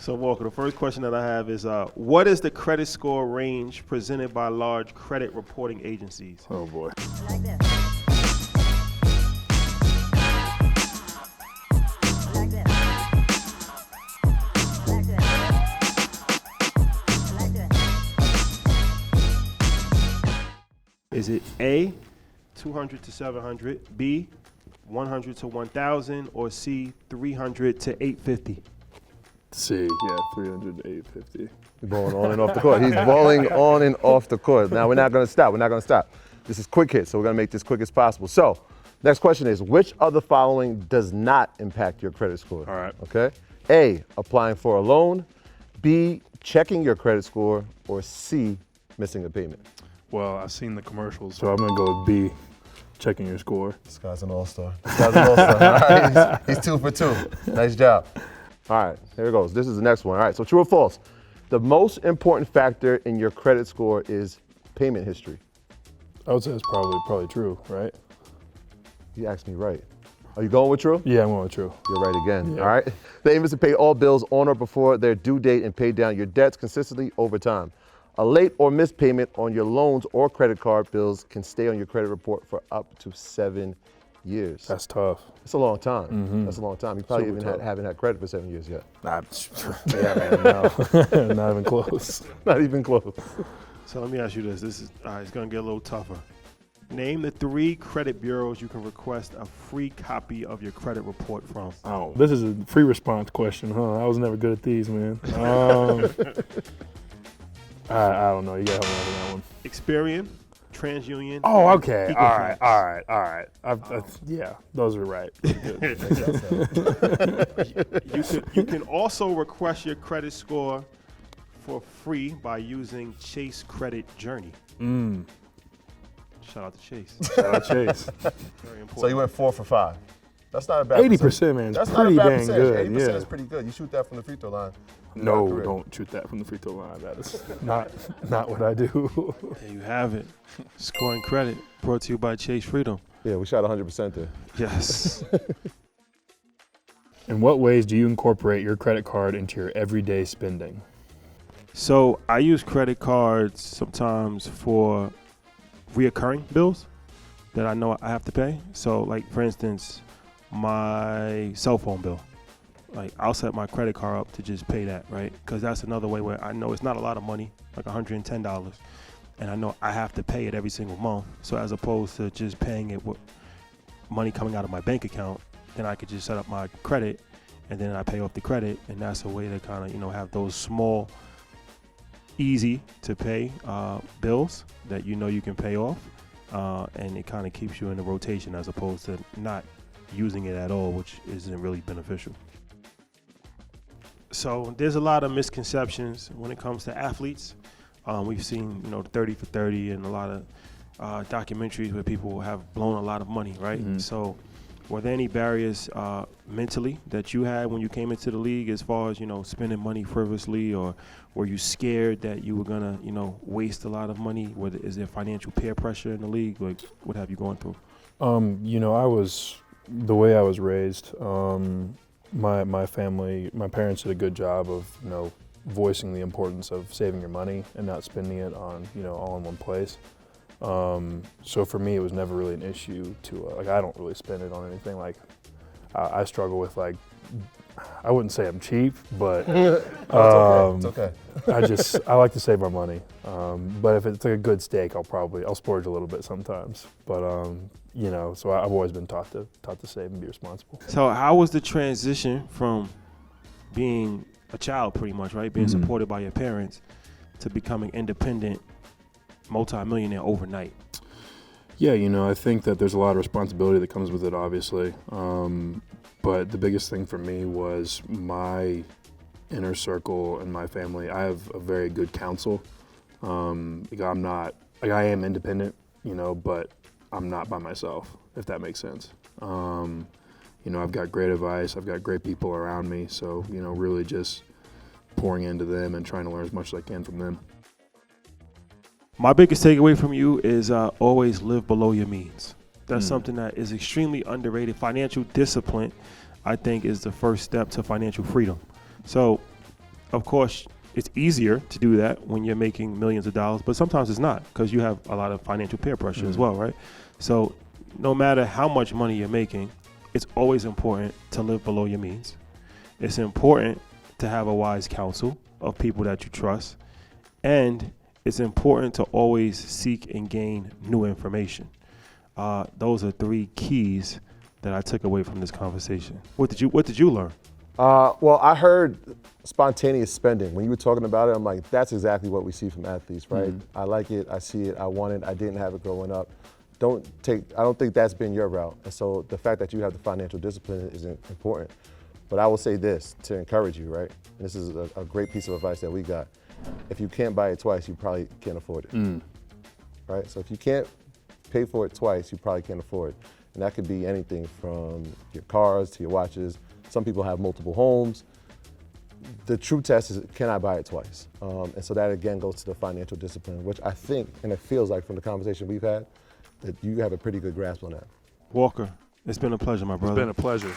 So, Walker, the first question that I have is, what is the credit score range presented by large credit reporting agencies? Oh, boy. Like this. Like this. Like this. Like this. Is it A, 200 to 700, B, 100 to 1,000, or C, 300 to 850? C, yeah, 300 to 850. He's balling on and off the court. He's balling on and off the court. Now, we're not going to stop. We're not going to stop. This is quick hit, so we're going to make this quick as possible. So, next question is, which of the following does not impact your credit score? All right. Okay. A, applying for a loan. B, checking your credit score. Or C, missing a payment. Well, I've seen the commercials, so I'm going to go with B, checking your score. This guy's an all-star. This guy's an all-star. All right, he's 2 for 2. Nice job. All right, here it goes. This is the next one. All right, so true or false? The most important factor in your credit score is payment history. I would say it's probably true, right? You asked me right. Are you going with true? Yeah, I'm going with true. You're right again. Yeah. All right. The aim is to pay all bills on or before their due date and pay down your debts consistently over time. A late or missed payment on your loans or credit card bills can stay on your credit report for up to 7 years. That's tough. That's a long time. Mm-hmm. That's a long time. You probably Super even tough. haven't had credit for 7 years yet. Nah, yeah, man, no. Not even close. Not even close. So let me ask you this. All right, it's going to get a little tougher. Name the 3 credit bureaus you can request a free copy of your credit report from. Oh, this is a free response question, huh? I was never good at these, man. I don't know. You got to help me with that one. Experian, TransUnion. Oh, okay. Equifax. All right. Yeah, those are right. You can also request your credit score for free by using Chase Credit Journey. Shout out to Chase. Shout out Chase. Very important. So you went 4 for 5. That's not a bad 80%, man. That's Pretty not a bad dang percentage. good. 80% Yeah. is pretty good. You shoot that from the free throw line. No, Correct. don't shoot that from the free throw line. That is not what I do. There you have it. Scoring credit brought to you by Chase Freedom. Yeah, we shot 100% there. Yes. In what ways do you incorporate your credit card into your everyday spending? So I use credit cards sometimes for reoccurring bills that I know I have to pay. So like, for instance, my cell phone bill. Like, I'll set my credit card up to just pay that, right? Because that's another way where I know it's not a lot of money, like $110, and I know I have to pay it every single month. So as opposed to just paying it with money coming out of my bank account, then I could just set up my credit, and then I pay off the credit, and that's a way to kind of, have those small, easy to pay bills that you can pay off, and it kind of keeps you in the rotation as opposed to not using it at all, which isn't really beneficial. So there's a lot of misconceptions when it comes to athletes. We've seen, 30 for 30 and a lot of documentaries where people have blown a lot of money, right? Mm-hmm. So were there any barriers mentally that you had when you came into the league as far as, spending money frivolously, or were you scared that you were gonna, waste a lot of money? Is there financial peer pressure in the league? Like, what have you gone through? The way I was raised, my family, my parents did a good job of, voicing the importance of saving your money and not spending it on, all in one place. So for me, it was never really an issue to, I don't really spend it on anything. Like, I struggle with, I wouldn't say I'm cheap, but It's okay. I like to save my money. But if it's like a good steak, I'll splurge a little bit sometimes. But so I've always been taught to save and be responsible. So how was the transition from being a child, pretty much, right, being Mm-hmm. supported by your parents, to becoming independent multimillionaire overnight? Yeah, I think that there's a lot of responsibility that comes with it, obviously. But the biggest thing for me was my inner circle and my family. I have a very good counsel. I am independent, but I'm not by myself, if that makes sense. I've got great advice. I've got great people around me. So, really just pouring into them and trying to learn as much as I can from them. My biggest takeaway from you is always live below your means. That's something that is extremely underrated. Financial discipline, I think, is the first step to financial freedom. So of course, it's easier to do that when you're making millions of dollars, but sometimes it's not because you have a lot of financial peer pressure as well, right? So no matter how much money you're making, it's always important to live below your means. It's important to have a wise counsel of people that you trust. And it's important to always seek and gain new information. Those are 3 keys that I took away from this conversation. What did you learn? Well, I heard spontaneous spending. When you were talking about it, I'm like, that's exactly what we see from athletes, right? I like it, I see it, I want it, I didn't have it growing up. I don't think that's been your route. And so the fact that you have the financial discipline is important. But I will say this to encourage you, right? And this is a great piece of advice that we got. If you can't buy it twice, you probably can't afford it, right? So if you can't pay for it twice, you probably can't afford it. And that could be anything from your cars to your watches. Some people have multiple homes. The true test is, can I buy it twice? And so that again goes to the financial discipline, which I think, and it feels like from the conversation we've had, that you have a pretty good grasp on that. Walker, it's been a pleasure, my brother. It's been a pleasure.